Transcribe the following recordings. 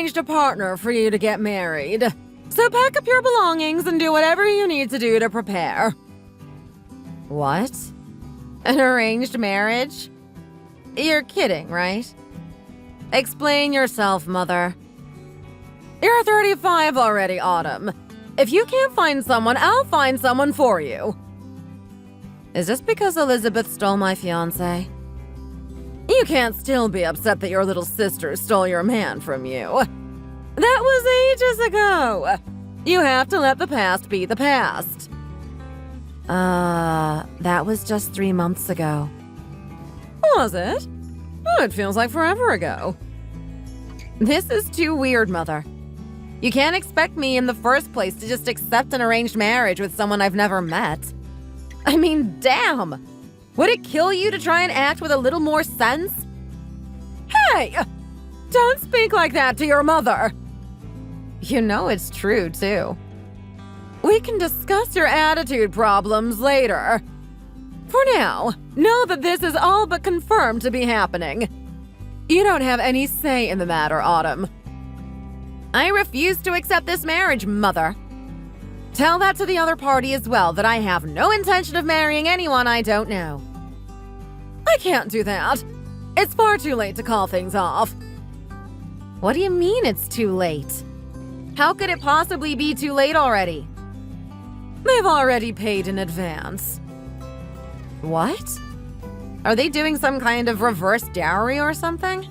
arranged a partner for you to get married. So pack up your belongings and do whatever you need to do to prepare. What? An arranged marriage? You're kidding, right? Explain yourself, Mother. You're 35 already, Autumn. If you can't find someone, I'll find someone for you. Is this because Elizabeth stole my fiance? You can't still be upset that your little sister stole your man from you. That was ages ago. You have to let the past be the past. That was just 3 months ago. Was it? Oh, it feels like forever ago. This is too weird, Mother. You can't expect me in the first place to just accept an arranged marriage with someone I've never met. I mean, damn! Would it kill you to try and act with a little more sense? Hey! Don't speak like that to your mother! You know it's true, too. We can discuss your attitude problems later. For now, know that this is all but confirmed to be happening. You don't have any say in the matter, Autumn. I refuse to accept this marriage, Mother. Tell that to the other party as well, that I have no intention of marrying anyone I don't know. I can't do that. It's far too late to call things off. What do you mean it's too late? How could it possibly be too late already? They've already paid in advance. What? Are they doing some kind of reverse dowry or something?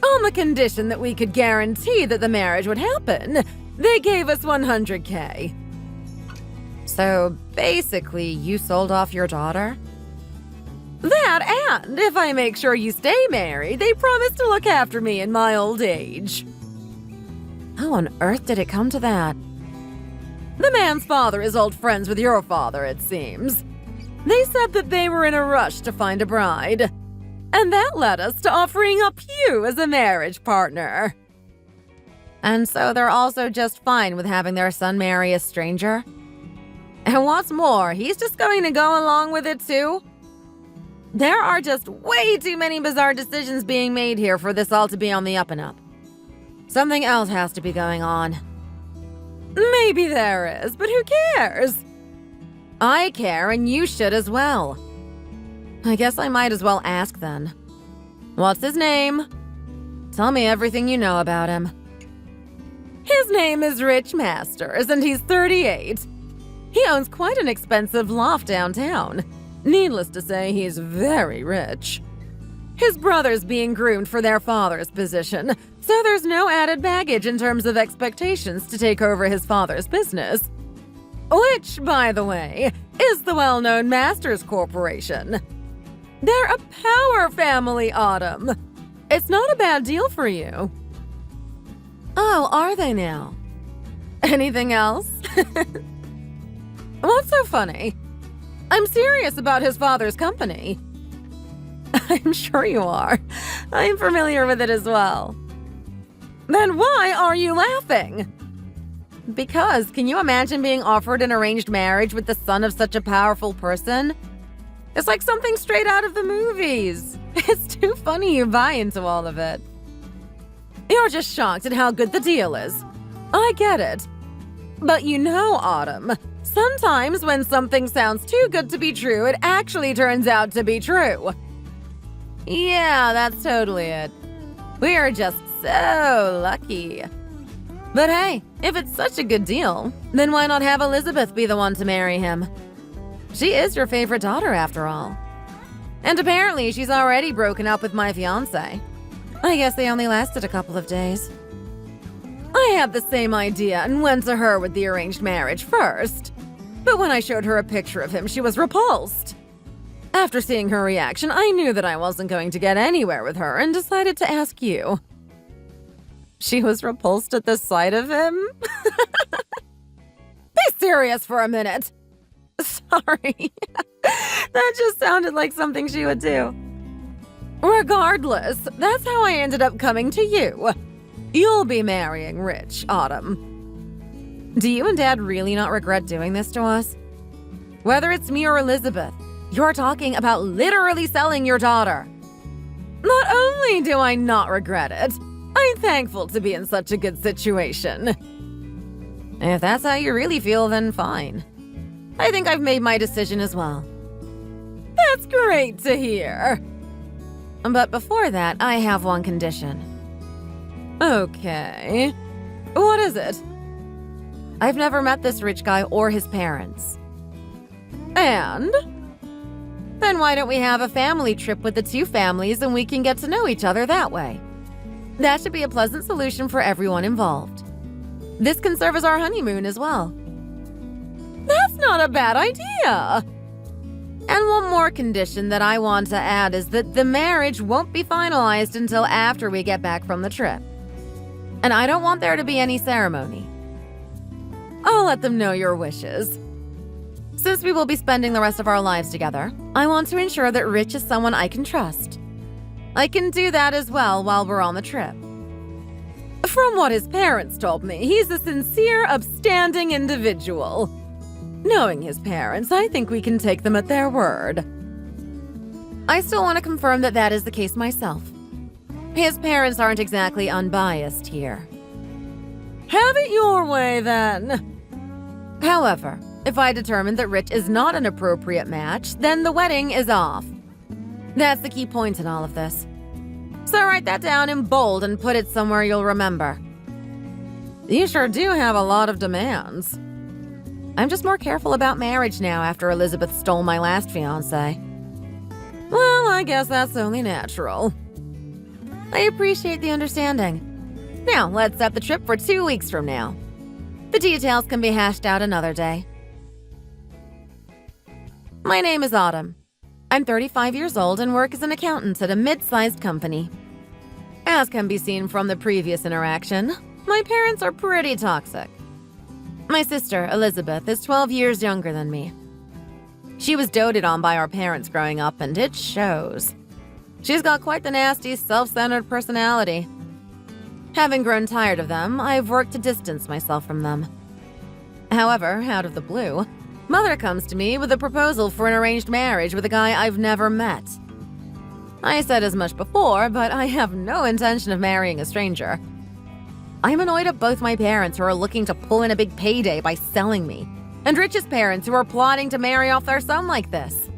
On the condition that we could guarantee that the marriage would happen, they gave us $100K. So basically, you sold off your daughter? That, and if I make sure you stay married, they promise to look after me in my old age. How on earth did it come to that? The man's father is old friends with your father, it seems. They said that they were in a rush to find a bride. And that led us to offering up you as a marriage partner. And so they're also just fine with having their son marry a stranger? And what's more, he's just going to go along with it too? There are just way too many bizarre decisions being made here for this all to be on the up and up. Something else has to be going on. Maybe there is, but who cares? I care, and you should as well. I guess I might as well ask then. What's his name? Tell me everything you know about him. His name is Rich Masters, and he's 38. He owns quite an expensive loft downtown. Needless to say, he's very rich. His brother's being groomed for their father's position, so there's no added baggage in terms of expectations to take over his father's business. Which, by the way, is the well-known Masters Corporation. They're a power family, Autumn. It's not a bad deal for you. Oh, are they now? Anything else? What's so funny? I'm serious about his father's company. I'm sure you are. I'm familiar with it as well. Then why are you laughing? Because, can you imagine being offered an arranged marriage with the son of such a powerful person? It's like something straight out of the movies. It's too funny you buy into all of it. You're just shocked at how good the deal is. I get it. But you know, Autumn, sometimes when something sounds too good to be true, it actually turns out to be true. Yeah, that's totally it. We are just so lucky. But hey, if it's such a good deal, then why not have Elizabeth be the one to marry him? She is your favorite daughter, after all. And apparently she's already broken up with my fiance. I guess they only lasted a couple of days. I had the same idea and went to her with the arranged marriage first. But when I showed her a picture of him, she was repulsed. After seeing her reaction, I knew that I wasn't going to get anywhere with her and decided to ask you. She was repulsed at the sight of him? Be serious for a minute. Sorry. That just sounded like something she would do. Regardless, that's how I ended up coming to you. You'll be marrying Rich, Autumn. Do you and Dad really not regret doing this to us? Whether it's me or Elizabeth, you're talking about literally selling your daughter. Not only do I not regret it, I'm thankful to be in such a good situation. If that's how you really feel, then fine. I think I've made my decision as well. That's great to hear. But before that, I have one condition. Okay. What is it? I've never met this rich guy or his parents. And? Then why don't we have a family trip with the two families and we can get to know each other that way? That should be a pleasant solution for everyone involved. This can serve as our honeymoon as well. That's not a bad idea! And one more condition that I want to add is that the marriage won't be finalized until after we get back from the trip. And I don't want there to be any ceremony. I'll let them know your wishes. Since we will be spending the rest of our lives together, I want to ensure that Rich is someone I can trust. I can do that as well while we're on the trip. From what his parents told me, he's a sincere, upstanding individual. Knowing his parents, I think we can take them at their word. I still want to confirm that that is the case myself. His parents aren't exactly unbiased here. Have it your way, then. However, if I determine that Rich is not an appropriate match, then the wedding is off. That's the key point in all of this. So write that down in bold and put it somewhere you'll remember. You sure do have a lot of demands. I'm just more careful about marriage now after Elizabeth stole my last fiance. Well, I guess that's only natural. I appreciate the understanding. Now, let's set the trip for 2 weeks from now. The details can be hashed out another day. My name is Autumn. I'm 35 years old and work as an accountant at a mid-sized company. As can be seen from the previous interaction, my parents are pretty toxic. My sister, Elizabeth, is 12 years younger than me. She was doted on by our parents growing up, and it shows. She's got quite the nasty, self-centered personality. Having grown tired of them, I've worked to distance myself from them. However, out of the blue, Mother comes to me with a proposal for an arranged marriage with a guy I've never met. I said as much before, but I have no intention of marrying a stranger. I'm annoyed at both my parents who are looking to pull in a big payday by selling me, and Rich's parents who are plotting to marry off their son like this.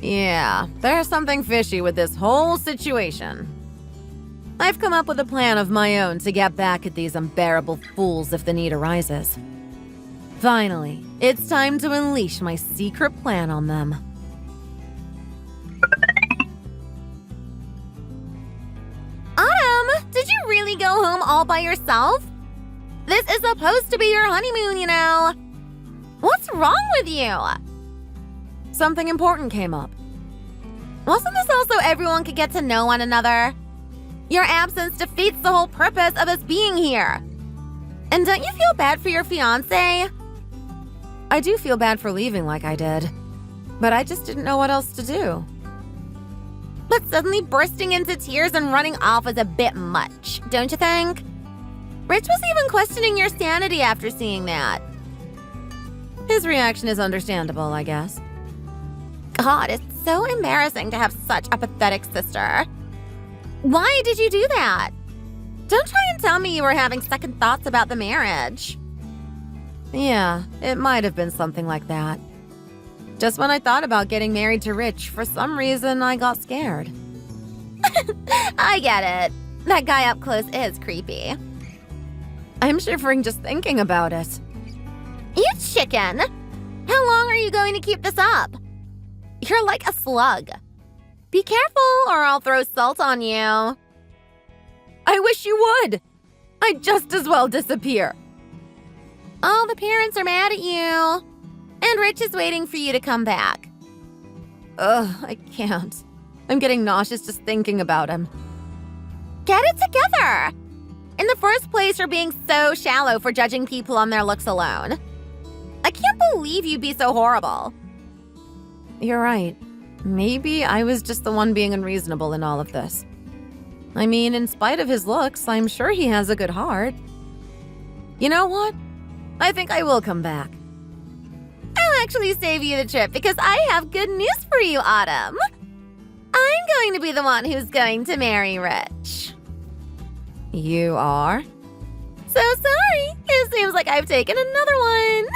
Yeah, there's something fishy with this whole situation. I've come up with a plan of my own to get back at these unbearable fools if the need arises. Finally, it's time to unleash my secret plan on them. Autumn, did you really go home all by yourself? This is supposed to be your honeymoon, you know. What's wrong with you? Something important came up. Wasn't this also everyone could get to know one another? Your absence defeats the whole purpose of us being here. And don't you feel bad for your fiance? I do feel bad for leaving like I did, but I just didn't know what else to do. But suddenly bursting into tears and running off was a bit much, don't you think? Rich was even questioning your sanity after seeing that. His reaction is understandable, I guess. God, it's so embarrassing to have such a pathetic sister. Why did you do that? Don't try and tell me you were having second thoughts about the marriage. Yeah, it might have been something like that. Just when I thought about getting married to Rich, for some reason I got scared. I get it. That guy up close is creepy. I'm shivering just thinking about it. You chicken! How long are you going to keep this up? You're like a slug. Be careful or I'll throw salt on you. I wish you would. I'd just as well disappear. All the parents are mad at you. And Rich is waiting for you to come back. Ugh, I can't. I'm getting nauseous just thinking about him. Get it together! In the first place, you're being so shallow for judging people on their looks alone. I can't believe you'd be so horrible. You're right. Maybe I was just the one being unreasonable in all of this. I mean, in spite of his looks, I'm sure he has a good heart. You know what? I think I will come back. I'll actually save you the trip because I have good news for you, Autumn. I'm going to be the one who's going to marry Rich. You are? So sorry. It seems like I've taken another one.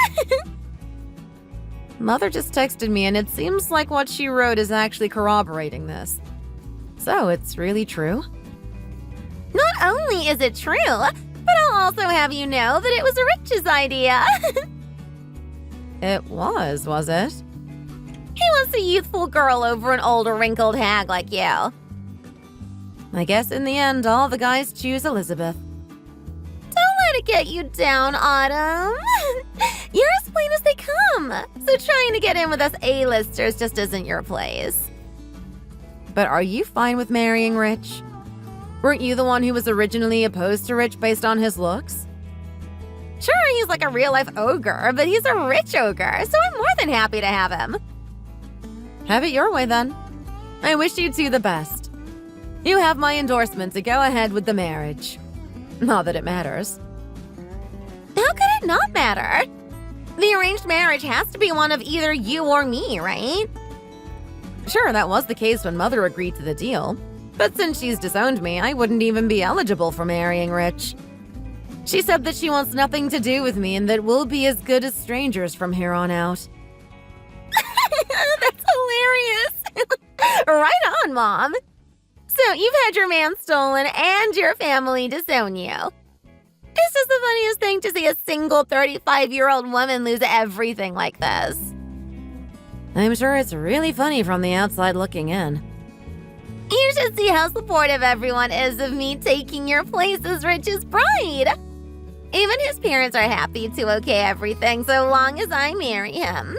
Mother just texted me, and it seems like what she wrote is actually corroborating this. So it's really true? Not only is it true, but I'll also have you know that it was Rich's idea. It was it? He wants a youthful girl over an older wrinkled hag like you. I guess in the end, all the guys choose Elizabeth. Don't let it get you down, Autumn. You're as plain as they come, so trying to get in with us A-listers just isn't your place. But are you fine with marrying Rich? Weren't you the one who was originally opposed to Rich based on his looks? Sure, he's like a real-life ogre, but he's a rich ogre, so I'm more than happy to have him. Have it your way, then. I wish you two the best. You have my endorsement to go ahead with the marriage. Not that it matters. How could it not matter? The arranged marriage has to be one of either you or me, right? Sure, that was the case when Mother agreed to the deal. But since she's disowned me, I wouldn't even be eligible for marrying Rich. She said that she wants nothing to do with me and that we'll be as good as strangers from here on out. That's hilarious. Right on, Mom. So you've had your man stolen and your family disown you. It's just the funniest thing to see a single 35-year-old woman lose everything like this. I'm sure it's really funny from the outside looking in. You should see how supportive everyone is of me taking your place as Rich's bride. Even his parents are happy to okay everything so long as I marry him.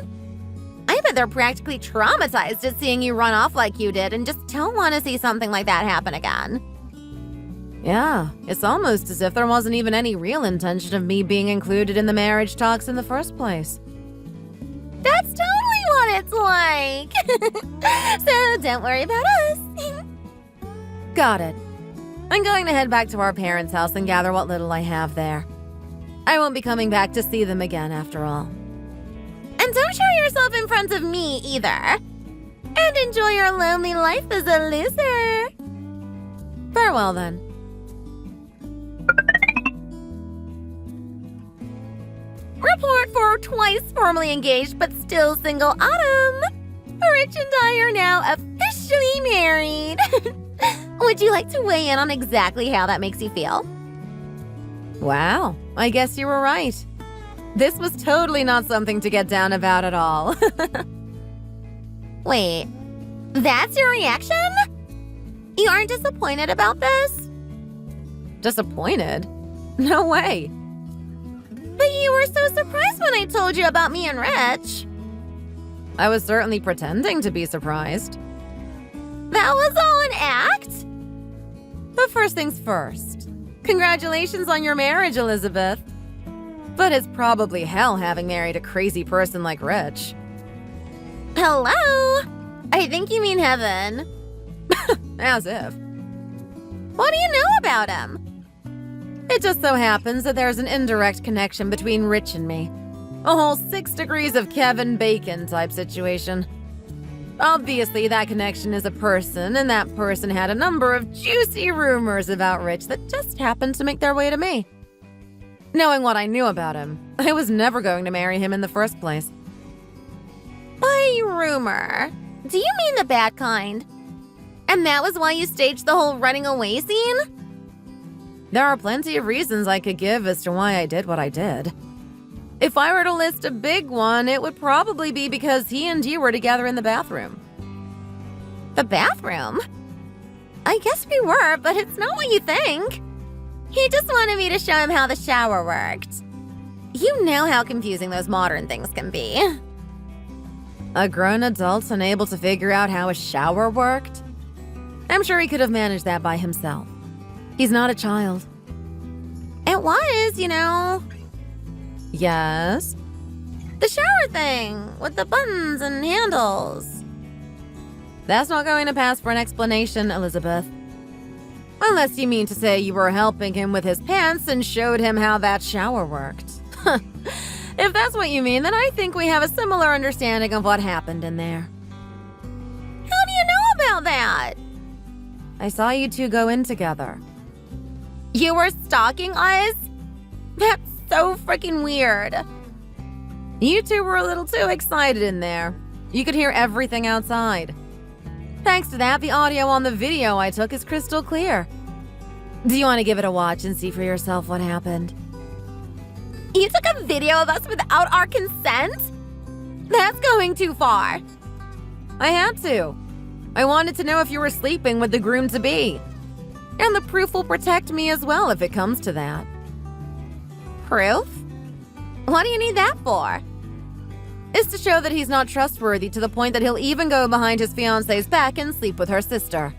I bet they're practically traumatized at seeing you run off like you did and just don't want to see something like that happen again. Yeah, it's almost as if there wasn't even any real intention of me being included in the marriage talks in the first place. That's totally what it's like. So don't worry about us. Got it. I'm going to head back to our parents' house and gather what little I have there. I won't be coming back to see them again after all. And don't show yourself in front of me either. And enjoy your lonely life as a loser. Farewell then. Report for twice formally engaged but still single Autumn. Rich and I are now officially married. Would you like to weigh in on exactly how that makes you feel? Wow, I guess you were right. This was totally not something to get down about at all. Wait, that's your reaction? You aren't disappointed about this? Disappointed? No way. But you were so surprised when I told you about me and Rich. I was certainly pretending to be surprised. That was all an act? But first things first. Congratulations on your marriage, Elizabeth. But it's probably hell having married a crazy person like Rich. Hello? I think you mean heaven. As if. What do you know about him? It just so happens that there's an indirect connection between Rich and me. A whole 6 degrees of Kevin Bacon type situation. Obviously, that connection is a person, and that person had a number of juicy rumors about Rich that just happened to make their way to me. Knowing what I knew about him, I was never going to marry him in the first place. By rumor, do you mean the bad kind? And that was why you staged the whole running away scene? There are plenty of reasons I could give as to why I did what I did. If I were to list a big one, it would probably be because he and you were together in the bathroom. The bathroom? I guess we were, but it's not what you think. He just wanted me to show him how the shower worked. You know how confusing those modern things can be. A grown adult unable to figure out how a shower worked? I'm sure he could have managed that by himself. He's not a child. It was, you know. Yes? The shower thing, with the buttons and handles. That's not going to pass for an explanation, Elizabeth. Unless you mean to say you were helping him with his pants and showed him how that shower worked. If that's what you mean, then I think we have a similar understanding of what happened in there. How do you know about that? I saw you two go in together. You were stalking us? That's so freaking weird. You two were a little too excited in there. You could hear everything outside. Thanks to that, the audio on the video I took is crystal clear. Do you want to give it a watch and see for yourself what happened? You took a video of us without our consent? That's going too far. I had to. I wanted to know if you were sleeping with the groom-to-be. And the proof will protect me as well if it comes to that. Proof? What do you need that for? It's to show that he's not trustworthy to the point that he'll even go behind his fiance's back and sleep with her sister.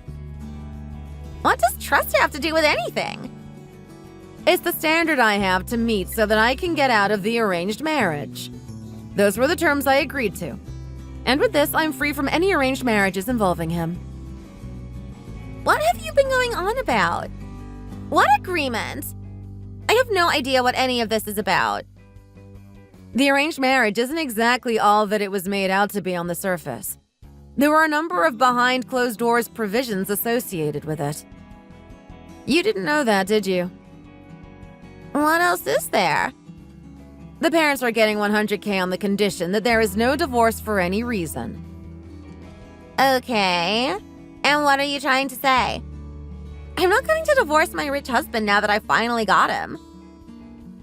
What does trust have to do with anything? It's the standard I have to meet so that I can get out of the arranged marriage. Those were the terms I agreed to. And with this, I'm free from any arranged marriages involving him. What have you been going on about? What agreement? I have no idea what any of this is about. The arranged marriage isn't exactly all that it was made out to be on the surface. There were a number of behind closed doors provisions associated with it. You didn't know that, did you? What else is there? The parents are getting $100K on the condition that there is no divorce for any reason. Okay. And what are you trying to say? I'm not going to divorce my rich husband now that I finally got him.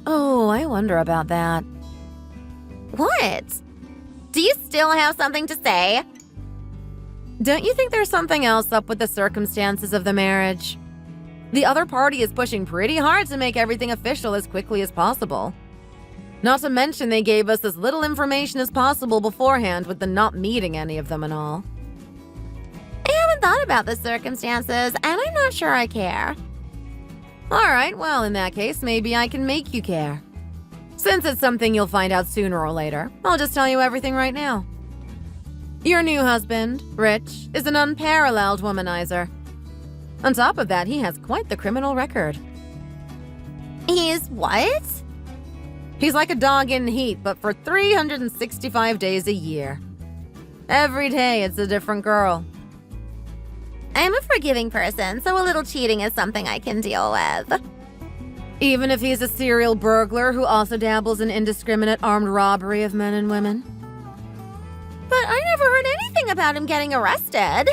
Oh, I wonder about that. What? Do you still have something to say? Don't you think there's something else up with the circumstances of the marriage? The other party is pushing pretty hard to make everything official as quickly as possible. Not to mention they gave us as little information as possible beforehand with the not meeting any of them and all. I haven't thought about the circumstances, and I'm not sure I care. All right, well, in that case, maybe I can make you care. Since it's something you'll find out sooner or later, I'll just tell you everything right now. Your new husband, Rich, is an unparalleled womanizer. On top of that, he has quite the criminal record. He's what? He's like a dog in heat, but for 365 days a year. Every day, it's a different girl. I'm a forgiving person, so a little cheating is something I can deal with. Even if he's a serial burglar who also dabbles in indiscriminate armed robbery of men and women. But I never heard anything about him getting arrested.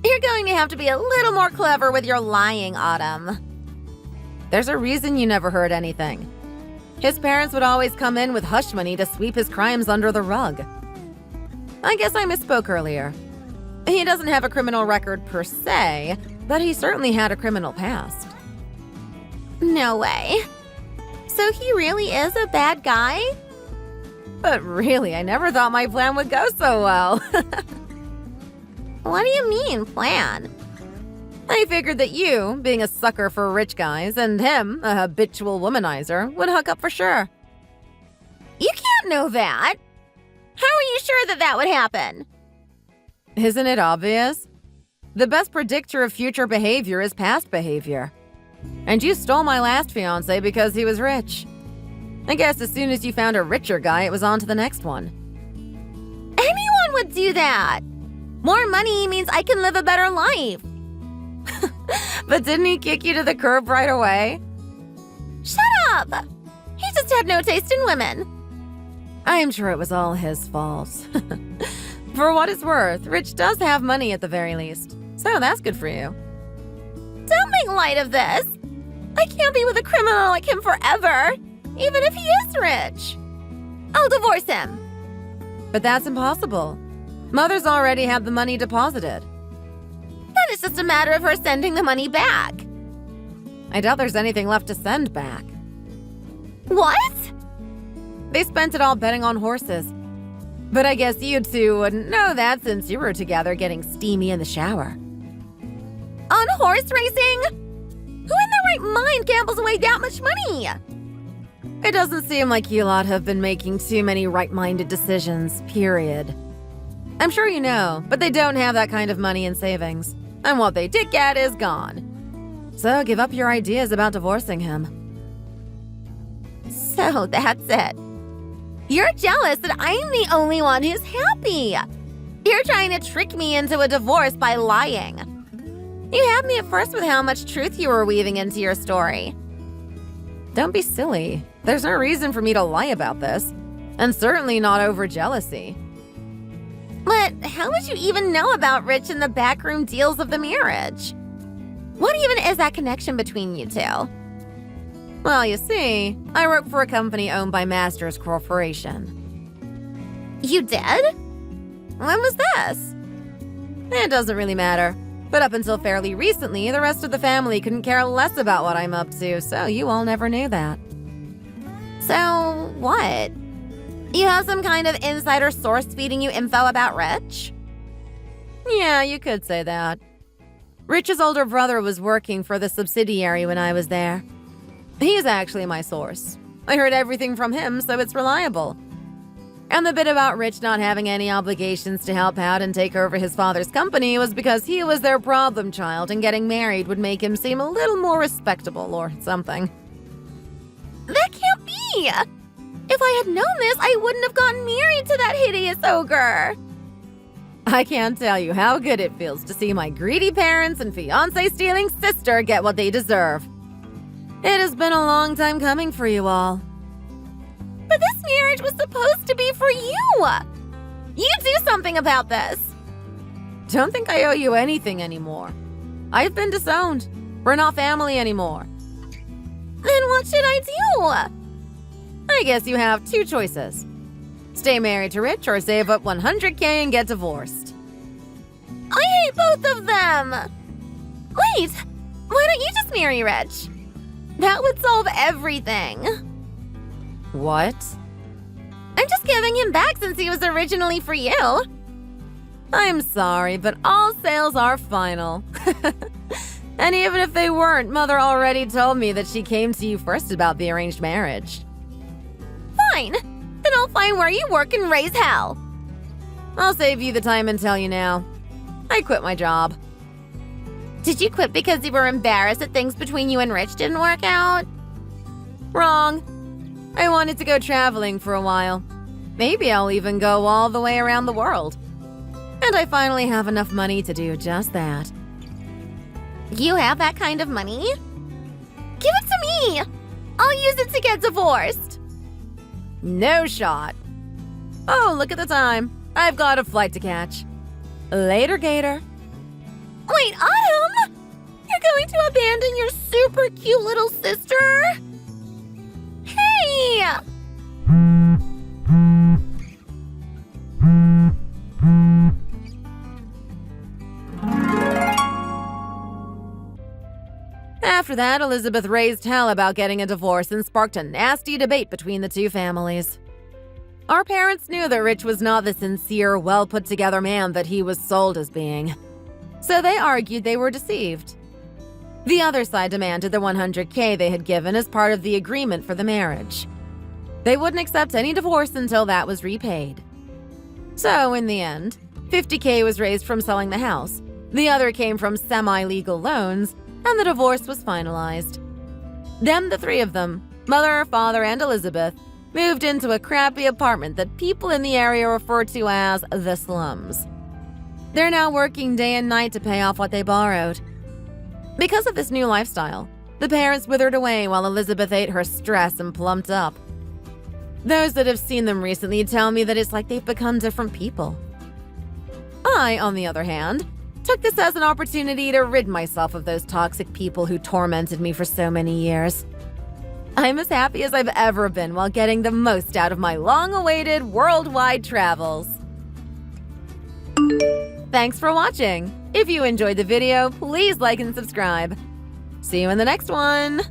You're going to have to be a little more clever with your lying, Autumn. There's a reason you never heard anything. His parents would always come in with hush money to sweep his crimes under the rug. I guess I misspoke earlier. He doesn't have a criminal record per se, but he certainly had a criminal past. No way. So he really is a bad guy? But really, I never thought my plan would go so well. What do you mean, plan? I figured that you, being a sucker for rich guys, and him, a habitual womanizer, would hook up for sure. You can't know that. How are you sure that that would happen? Isn't it obvious? The best predictor of future behavior is past behavior. And you stole my last fiancé because he was rich. I guess as soon as you found a richer guy, it was on to the next one. Anyone would do that. More money means I can live a better life. But didn't he kick you to the curb right away? Shut up! He just had no taste in women. I am sure it was all his fault. For what it's worth, Rich does have money at the very least. So that's good for you. Don't make light of this. I can't be with a criminal like him forever, even if he is rich. I'll divorce him. But that's impossible. Mother's already had the money deposited. Then it's just a matter of her sending the money back. I doubt there's anything left to send back. What? They spent it all betting on horses. But I guess you two wouldn't know that since you were together getting steamy in the shower. On horse racing? Who in their right mind gambles away that much money? It doesn't seem like you lot have been making too many right-minded decisions, period. I'm sure you know, but they don't have that kind of money in savings. And what they did get is gone. So give up your ideas about divorcing him. So that's it. You're jealous that I'm the only one who's happy. You're trying to trick me into a divorce by lying. You had me at first with how much truth you were weaving into your story. Don't be silly. There's no reason for me to lie about this. And certainly not over jealousy. But how would you even know about Rich and the backroom deals of the marriage? What even is that connection between you two? Well, you see, I work for a company owned by Masters Corporation. You did? When was this? It doesn't really matter. But up until fairly recently, the rest of the family couldn't care less about what I'm up to, so you all never knew that. So, what? You have some kind of insider source feeding you info about Rich? Yeah, you could say that. Rich's older brother was working for the subsidiary when I was there. He's actually my source. I heard everything from him, so it's reliable. And the bit about Rich not having any obligations to help out and take over his father's company was because he was their problem child and getting married would make him seem a little more respectable or something. That can't be! If I had known this, I wouldn't have gotten married to that hideous ogre! I can't tell you how good it feels to see my greedy parents and fiance-stealing sister get what they deserve. It has been a long time coming for you all. But this marriage was supposed to be for you! You do something about this! Don't think I owe you anything anymore. I've been disowned. We're not family anymore. Then what should I do? I guess you have two choices. Stay married to Rich or save up $100K and get divorced. I hate both of them! Wait, why don't you just marry Rich? That would solve everything. What? I'm just giving him back since he was originally for you. I'm sorry, but all sales are final. And even if they weren't, Mother already told me that she came to you first about the arranged marriage. Fine. Then I'll find where you work and raise hell. I'll save you the time and tell you now. I quit my job. Did you quit because you were embarrassed that things between you and Rich didn't work out? Wrong. I wanted to go traveling for a while. Maybe I'll even go all the way around the world. And I finally have enough money to do just that. You have that kind of money? Give it to me! I'll use it to get divorced. No shot. Oh, look at the time. I've got a flight to catch. Later, Gator. Wait, Autumn! You're going to abandon your super cute little sister? Hey! After that, Elizabeth raised hell about getting a divorce and sparked a nasty debate between the two families. Our parents knew that Rich was not the sincere, well-put-together man that he was sold as being. So they argued they were deceived. The other side demanded the $100K they had given as part of the agreement for the marriage. They wouldn't accept any divorce until that was repaid. So, in the end, $50K was raised from selling the house, the other came from semi-legal loans, and the divorce was finalized. Then the three of them, Mother, Father, and Elizabeth, moved into a crappy apartment that people in the area refer to as the slums. They're now working day and night to pay off what they borrowed. Because of this new lifestyle, the parents withered away while Elizabeth ate her stress and plumped up. Those that have seen them recently tell me that it's like they've become different people. I, on the other hand, took this as an opportunity to rid myself of those toxic people who tormented me for so many years. I'm as happy as I've ever been while getting the most out of my long-awaited worldwide travels. Thanks for watching. If you enjoyed the video, please like and subscribe. See you in the next one.